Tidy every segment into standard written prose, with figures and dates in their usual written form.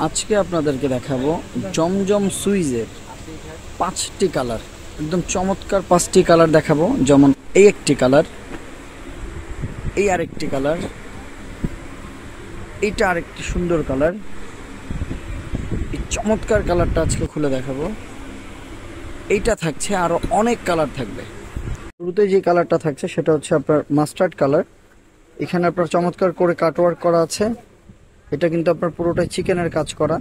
আজকে আপনাদেরকে দেখাবো জমজম সুইজের 5টি কালার, একদম চমৎকার 5টি কালার দেখাবো। যেমন এই একটি কালার, এই আরেকটি কালার, এইটা আরেকটি সুন্দর কালার, এই চমৎকার কালারটা আজকে খুলে দেখাবো। এইটা থাকছে, আরো অনেক কালার থাকবে। শুরুতে যে কালারটা থাকছে সেটা হচ্ছে আপনার মাস্টার্ড কালার। এখানে আপনার চমৎকার করে কাটওয়ার্ক করা আছে। এটা কিন্তু আপনার পুরোটাই চিকেনের কাজ করা,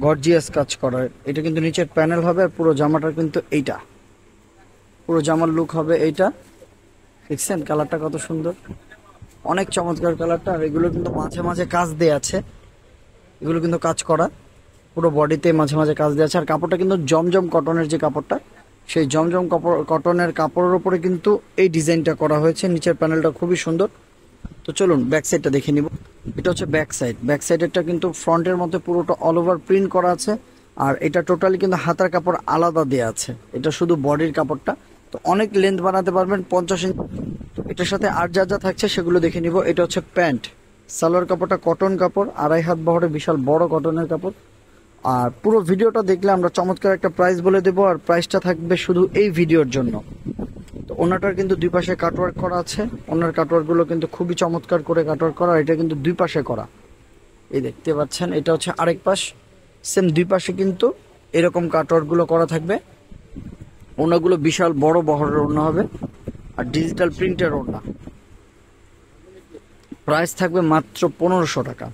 গর্জিয়াস কাজ করা। এটা কিন্তু নিচের প্যানেল হবে, আর পুরো জামাটার কিন্তু এইটা পুরো জামার লুক হবে এইটা। দেখছেন কালারটা কত সুন্দর, অনেক চমৎকার কালারটা। আর এগুলো কিন্তু মাঝে মাঝে কাজ দেয়া আছে, এগুলো কিন্তু কাজ করা, পুরো বডিতে মাঝে মাঝে কাজ দেওয়া আছে। আর কাপড়টা কিন্তু জমজম কটনের যে কাপড়টা, সেই জমজম কটনের কাপড়ের উপরে কিন্তু এই ডিজাইনটা করা হয়েছে। নিচের প্যানেলটা খুবই সুন্দর। তো চলুন ব্যাক সাইডটা দেখে নিব। এটা হচ্ছে ব্যাক সাইড। ব্যাক সাইডেরটা কিন্তু ফ্রন্টের মধ্যে পুরোটা অল ওভার প্রিন্ট করা আছে। আর এটা টোটালি কিন্তু হাতার কাপড় আলাদা দেওয়া আছে, এটা শুধু বডির কাপড়টা। তো অনেক লেন্থ বানাতে পারবেন, 50 ইঞ্চি। এটার সাথে আর যা যা থাকছে সেগুলো দেখে নিব। এটা হচ্ছে প্যান্ট, সালোয়ার কাপড়টা কটন কাপড়, 2.5 হাত বহরে বিশাল বড় কটনের কাপড়। আর পুরো ভিডিওটা দেখলে আমরা চমৎকার একটা প্রাইস বলে দেবো, আর প্রাইসটা থাকবে শুধু এই ভিডিওর জন্য। তো ওনাটার কিন্তু দুই পাশে কাটওয়ার্ক করা আছে। ওনার কাটওয়ার্ক গুলো কিন্তু খুবই চমৎকার করে কাটওয়ার্ক করা। এটা কিন্তু দুই পাশে করা, এই দেখতে পাচ্ছেন। এটা হচ্ছে আরেক পাশ, সেম দুই পাশে কিন্তু এরকম কাটওয়ার্ক গুলো করা থাকবে। ওনাগুলো বিশাল বড় বহরের ওড়না হবে, আর ডিজিটাল প্রিন্টের ওড়না। প্রাইস থাকবে মাত্র 1500 টাকা।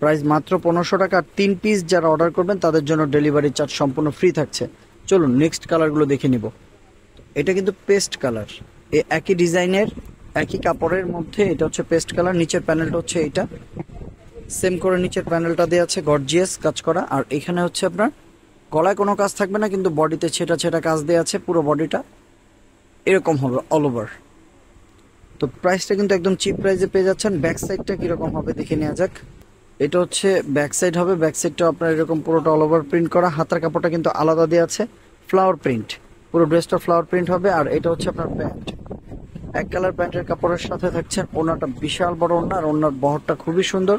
প্রাইস মাত্র 1500 টাকা। আর 3 পিস যারা অর্ডার করবেন তাদের জন্য ডেলিভারি চার্জ সম্পূর্ণ ফ্রি থাকছে। চলুন নেক্সট কালারগুলো দেখে নিব। এটা কিন্তু পেস্ট কালার, একই ডিজাইনের একই কাপড়ের মধ্যে। এটা হচ্ছে পেস্ট কালার। নিচের প্যানেলটা হচ্ছে এইটা, সেম করে নিচের প্যানেলটা দেওয়া আছে, গর্জিয়াস কাজ করা। আর এখানে হচ্ছে আপনার গলায় কোনো কাজ থাকবে না, কিন্তু বডিতে ছেটা ছেটা কাজ দেওয়া আছে। পুরো বডিটা এরকম হবে অল ওভার। তো প্রাইসটা কিন্তু একদম চিপ প্রাইসে পেয়ে যাচ্ছেন। ব্যাক সাইডটা কিরকম হবে দেখে নেওয়া যাক। এটা হচ্ছে ব্যাক সাইড হবে। ব্যাক সাইডটা আপনার এরকম পুরোটা অল ওভার প্রিন্ট করা। হাতার কাপড়টা কিন্তু আলাদা দেওয়া আছে, ফ্লাওয়ার প্রিন্ট, পুরো ড্রেসটা ফ্লাওয়ার প্রিন্ট হবে। আর এটা হচ্ছে আপনার প্যান্ট, এক কালার প্যান্টের কাপড়ের সাথে থাকছে ওড়নাটা, বিশাল বড় ওড়না। আর ওড়নার বহরটা খুবই সুন্দর,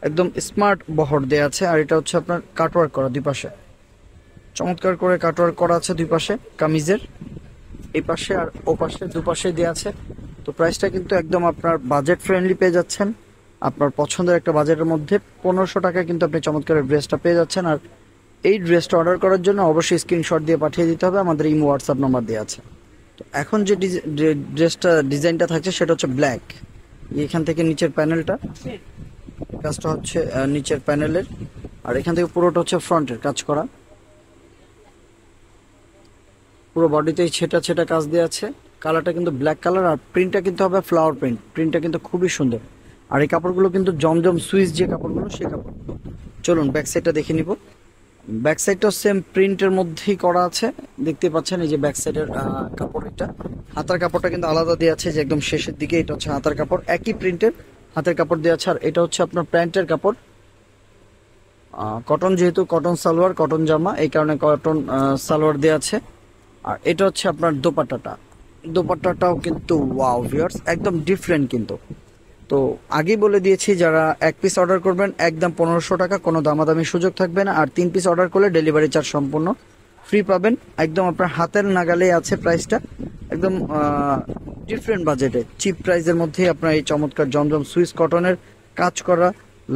একদম স্মার্ট বহর দেওয়া আছে। আর এটা হচ্ছে আপনার কাটওয়ার্ক করা, দুই পাশে চমৎকার করে কাটওয়ার্ক করা আছে। দুই পাশে কামিজের এই পাশে আর ও পাশে দুপাশে দেওয়া আছে। তো প্রাইসটা কিন্তু একদম আপনার বাজেট ফ্রেন্ডলি পেয়ে যাচ্ছেন। আপনার পছন্দের একটা বাজেটের মধ্যে 1500 টাকা কিন্তু আপনি চমৎকার ড্রেসটা পেয়ে যাচ্ছেন। আর এই ড্রেসটা অর্ডার করার জন্য অবশ্যই স্ক্রিনশট দিয়ে পাঠিয়ে দিতে হবে, আমাদের ইমো হোয়াটসঅ্যাপ নাম্বার দেওয়া আছে। তো এখন যে ড্রেসটা ডিজাইনটা থাকছে সেটা হচ্ছে ব্ল্যাক। এখান থেকে নিচের প্যানেলটা, কাজটা হচ্ছে নিচের প্যানেলের। আর এখান থেকে পুরোটা হচ্ছে ফ্রন্টের কাজ করা, পুরো বডিতেই ছেটা ছেটা কাজ দেওয়া আছে। কালারটা কিন্তু ব্ল্যাক কালার, আর প্রিন্টটা কিন্তু হবে ফ্লাওয়ার প্রিন্ট। প্রিন্টটা কিন্তু খুবই সুন্দর। আর এই কাপড়গুলো কিন্তু জমজম সুইস যে কাপড়গুলো, সেই কাপড়গুলো। চলুন ব্যাক সাইডটা দেখে নিব। ব্যাক সাইডটাও সেম প্রিন্টের মধ্যেই করা আছে, দেখতে পাচ্ছেন। এই যে ব্যাক সাইডের কাপড়, এটা হাতার কাপড়টা কিন্তু আলাদা দেওয়া আছে, যে একদম শেষের দিকে। এটা হচ্ছে হাতার কাপড়, একই প্রিন্টের হাতের কাপড় দেওয়া আছে। আর এটা হচ্ছে আপনার প্যান্টের কাপড়, কটন, যেহেতু কটন সালোয়ার, কটন জামা, এই কারণে কটন সালোয়ার দেওয়া আছে। আর এটা হচ্ছে আপনার দোপাট্টাটা। দোপাট্টাটাও কিন্তু ওয়াও ভিউয়ার্স, একদম ডিফারেন্ট কিন্তু। তো আগেই বলে দিয়েছি, যারা এক পিস অর্ডার করবেন একদম 1500 টাকা, কোনো দামাদামি সুযোগ থাকবে না। আর 3 পিস অর্ডার করলে ডেলিভারি চার্জ সম্পূর্ণ ফ্রি পাবেন। একদম আপনার হাতের নাগালে আছে প্রাইসটা, একদম ডিফারেন্ট বাজেটে, চিপ প্রাইসের মধ্যেই আপনার এই চমৎকার জমজম সুইস কটনের কাজ করা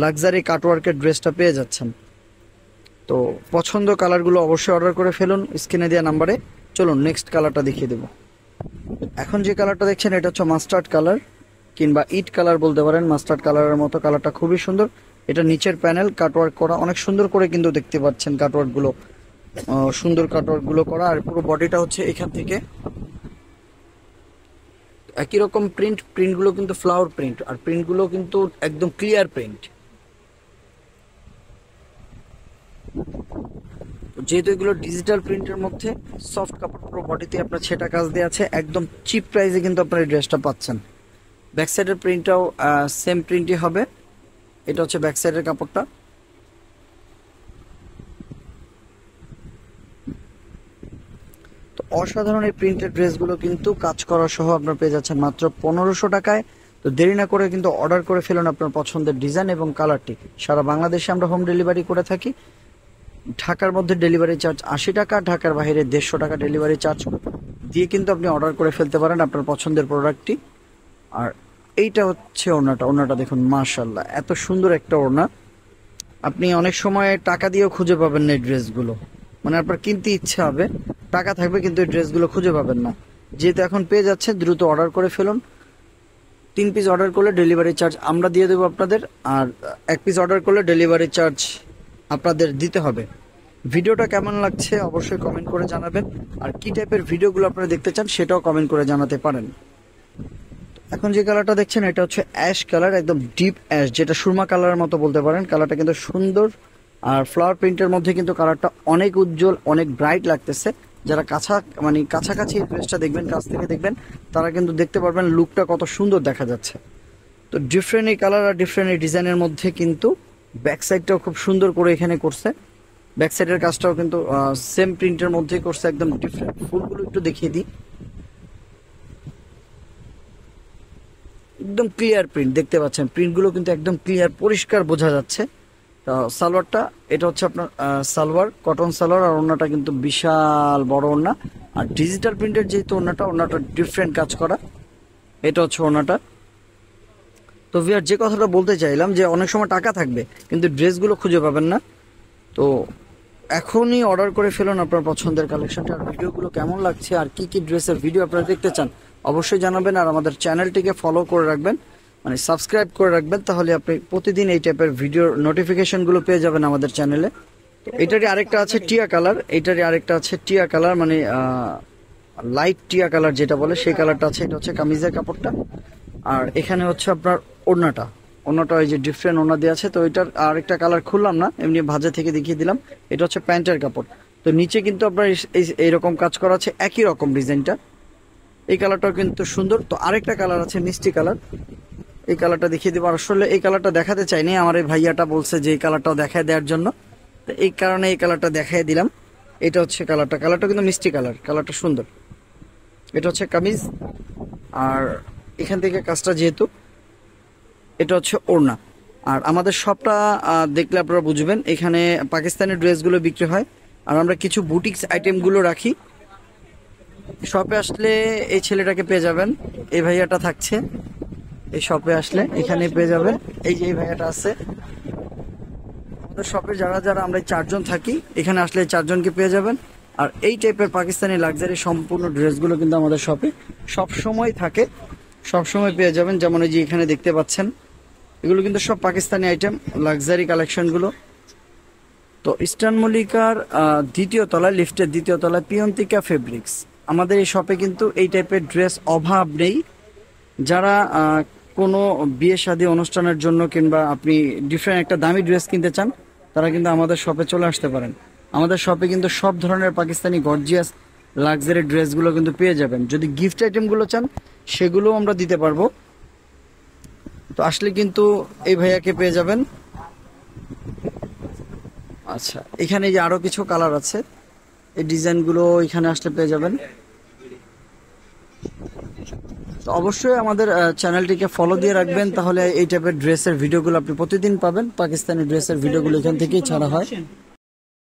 লাক্সারি কাটওয়ার্কের ড্রেসটা পেয়ে যাচ্ছেন। তো পছন্দ কালারগুলো অবশ্যই অর্ডার করে ফেলুন স্ক্রিনে দেওয়া নাম্বারে। চলুন নেক্সট কালারটা দেখিয়ে দেবো। এখন যে কালারটা দেখছেন এটা হচ্ছে মাস্টার্ড কালার, কিংবা ইট কালার বলতে পারেন। মাস্টার্ড কালারের মতো কালারটা খুবই সুন্দর। এটা নিচের প্যানেল কাটওয়ার্ক করা, অনেক সুন্দর করে কিন্তু দেখতে পাচ্ছেন কাটওয়ার্ক গুলো, সুন্দর কাটওয়ার্ক গুলো করা। আর পুরো বডিটা হচ্ছে এখান থেকে একই রকম প্রিন্ট। প্রিন্টগুলো কিন্তু ফ্লাওয়ার প্রিন্ট, আর প্রিন্টগুলো কিন্তু একদম ক্লিয়ার প্রিন্ট। যেহেতু এগুলো ডিজিটাল প্রিন্টের মধ্যে, সফট কাপড়, পুরো বডিতে আপনার ছেটা কাজ দেওয়া আছে। একদম চিপ প্রাইসে কিন্তু আপনার এই ড্রেসটা পাচ্ছেন। ব্যাক সাইডের প্রিন্টটাও সেম প্রিন্টই হবে। এটা হচ্ছে ব্যাক সাইডের কাপড়টা। তো অসাধারণ এই প্রিন্টেড ড্রেসগুলো কিন্তু কাজ করা সহ আপনার পেয়ে যাচ্ছেন মাত্র 1500 টাকায়। তো তো দেরি না করে কিন্তু অর্ডার করে ফেলুন আপনার পছন্দের ডিজাইন এবং কালারটি। সারা বাংলাদেশে আমরা হোম ডেলিভারি করে থাকি। ঢাকার মধ্যে ডেলিভারি চার্জ 80 টাকা, ঢাকার বাইরে 150 টাকা ডেলিভারি চার্জ দিয়ে কিন্তু আপনি অর্ডার করে ফেলতে পারেন আপনার পছন্দের প্রোডাক্টটি। আর এইটা হচ্ছে ওড়নাটা দেখুন, মাশাআল্লাহ এত সুন্দর একটা ওড়না। আপনি অনেক সময় টাকা দিয়েও খুঁজে পাবেন না এই ড্রেসগুলো, মানে আপনার কিনতে ইচ্ছা হবে, টাকা থাকবে কিন্তু এই ড্রেসগুলো খুঁজে পাবেন না। যেহেতু এখন পেয়ে যাচ্ছে, দ্রুত অর্ডার করে ফেলুন। 3 পিস অর্ডার করলে ডেলিভারি চার্জ আমরা দিয়ে দেবো আপনাদের, আর 1 পিস অর্ডার করলে ডেলিভারি চার্জ আপনাদের দিতে হবে। ভিডিওটা কেমন লাগছে অবশ্যই কমেন্ট করে জানাবেন, আর কি টাইপের ভিডিওগুলো আপনারা দেখতে চান সেটাও কমেন্ট করে জানাতে পারেন। এখন যে কালারটা দেখছেন এটা হচ্ছে অ্যাশ কালার, একদম ডিপ অ্যাশ, যেটা সুরমা কালারের মতো বলতে পারেন। কালারটা কিন্তু সুন্দর, আর ফ্লাওয়ার প্রিন্টের মধ্যে কিন্তু কালারটা অনেক উজ্জ্বল, অনেক ব্রাইট লাগতেছে। যারা কাছাকাছি ড্রেসটা দেখবেন, কাছ থেকে দেখবেন, তারা কিন্তু দেখতে পারবেন লুকটা কত সুন্দর দেখা যাচ্ছে। তো ডিফারেন্ট এই কালার আর ডিফারেন্ট এই ডিজাইনের মধ্যে কিন্তু ব্যাক সাইডটাও খুব সুন্দর করে এখানে করছে। ব্যাক সাইডের কাজটাও কিন্তু সেম প্রিন্টের মধ্যেই করছে, একদম ডিফারেন্ট। ফুলগুলো একটু দেখিয়ে দিই, একদম ক্লিয়ার প্রিন্ট দেখতে পাচ্ছেন। প্রিন্টগুলো কিন্তু একদম ক্লিয়ার, পরিষ্কার বোঝা যাচ্ছে। সালোয়ারটা এটা হচ্ছে আপনার সালোয়ার, কটন সালোয়ার, আর ওড়নাটা কিন্তু বিশাল বড় ওড়না। আর ডিজিটাল প্রিন্টের যেহেতু ওড়নাটা ডিফারেন্ট কাজ করা। এটা হচ্ছে ওড়নাটা। তো ভিউয়ার যে কথাটা বলতে চাইলাম যে অনেক সময় টাকা থাকবে কিন্তু ড্রেসগুলো খুঁজে পাবেন না। তো এখনই অর্ডার করে ফেলুন আপনার পছন্দের কালেকশনটা। আর ভিডিওগুলো কেমন লাগছে আর কি কি ড্রেসের ভিডিও আপনারা দেখতে চান অবশ্যই জানাবেন, আর আমাদের চ্যানেলটিকে ফলো করে রাখবেন, মানে সাবস্ক্রাইব করে রাখবেন, তাহলে আপনি প্রতিদিন এই টাইপের ভিডিওর নোটিফিকেশনগুলো পেয়ে যাবেন আমাদের চ্যানেলে। এটারই আরেকটা আছে টিয়া কালার, টিয়া কালার মানে লাইট টিয়া কালার যেটা বলে সেই কালারটা আছে। এটা হচ্ছে কামিজের কাপড়টা, আর এখানে হচ্ছে আপনার ওড়নাটা ওই যে ডিফারেন্ট ওড়না দিয়ে আছে। তো এটার আরেকটা কালার খুললাম না, এমনি ভাজা থেকে দেখিয়ে দিলাম। এটা হচ্ছে প্যান্টের কাপড়। তো নিচে কিন্তু আপনার এইরকম কাজ করা আছে, একই রকম ডিজাইনটা। এই কালারটাও কিন্তু সুন্দর। তো আরেকটা কালার আছে মিষ্টি কালার, এই কালারটা দেখিয়ে দেবো। আসলে এই কালারটা দেখাতে চাইনি, আমার এই ভাইয়াটা বলছে যে এই কালারটাও দেখায় দেওয়ার জন্য, তো এই কারণে এই কালারটা দেখাই দিলাম। এটা হচ্ছে কালারটা কিন্তু মিষ্টি কালারটা সুন্দর। এটা হচ্ছে কামিজ, আর এখান থেকে কাজটা যেহেতু, এটা হচ্ছে ওড়না। আর আমাদের শপটা দেখলে আপনারা বুঝবেন, এখানে পাকিস্তানি ড্রেসগুলো বিক্রি হয়, আর আমরা কিছু বুটিক্স আইটেমগুলো রাখি। শপে আসলে এই ছেলেটাকে পেয়ে যাবেন, এই ভাইয়াটা থাকছে এই শপে আসলে, এখানে পেয়ে যাবেন। এই যে এই ভাইয়াটা আছে আমাদের শপে, যারা আমরা 4 জন থাকি, এখানে আসলে 4 জনকে পেয়ে যাবেন। আর এই টাইপের পাকিস্তানি লাক্সারি সম্পূর্ণ ড্রেসগুলো কিন্তু আমাদের শপে সব সময় থাকে, সব সময় পেয়ে যাবেন। যেমন এই যে এখানে দেখতে পাচ্ছেন, এগুলো কিন্তু সব পাকিস্তানি আইটেম, লাক্সারি কালেকশনগুলো। তো ইস্টার্ন মল্লিকার 2য় তলায়, লিফটের 2য় তলায় পিয়ন্তিকা ফেব্রিক্স। আমাদের এই শপে কিন্তু এই টাইপের ড্রেস অভাব নেই। যারা কোনো বিয়ে শাদী অনুষ্ঠানের জন্য কিংবা আপনি ডিফারেন্ট একটা দামি ড্রেস কিনতে চান, তারা কিন্তু আমাদের শপে চলে আসতে পারেন। আমাদের শপে কিন্তু সব ধরনের পাকিস্তানি গর্জিয়াস লাক্সারি ড্রেসগুলো কিন্তু পেয়ে যাবেন। যদি গিফট আইটেমগুলো চান সেগুলোও আমরা দিতে পারবো। তো আসলে কিন্তু এই ভাইয়াকে পেয়ে যাবেন। আচ্ছা, এখানে যে আরো কিছু কালার আছে, এই ডিজাইনগুলো এখানে আসলে পেয়ে যাবেন। তো অবশ্যই আমাদের চ্যানেলটিকে ফলো দিয়ে রাখবেন, তাহলে এই টাইপের ড্রেসের ভিডিওগুলো আপনি প্রতিদিন পাবেন। পাকিস্তানি ড্রেসের ভিডিওগুলো এখান থেকেই ছাড়া হয়।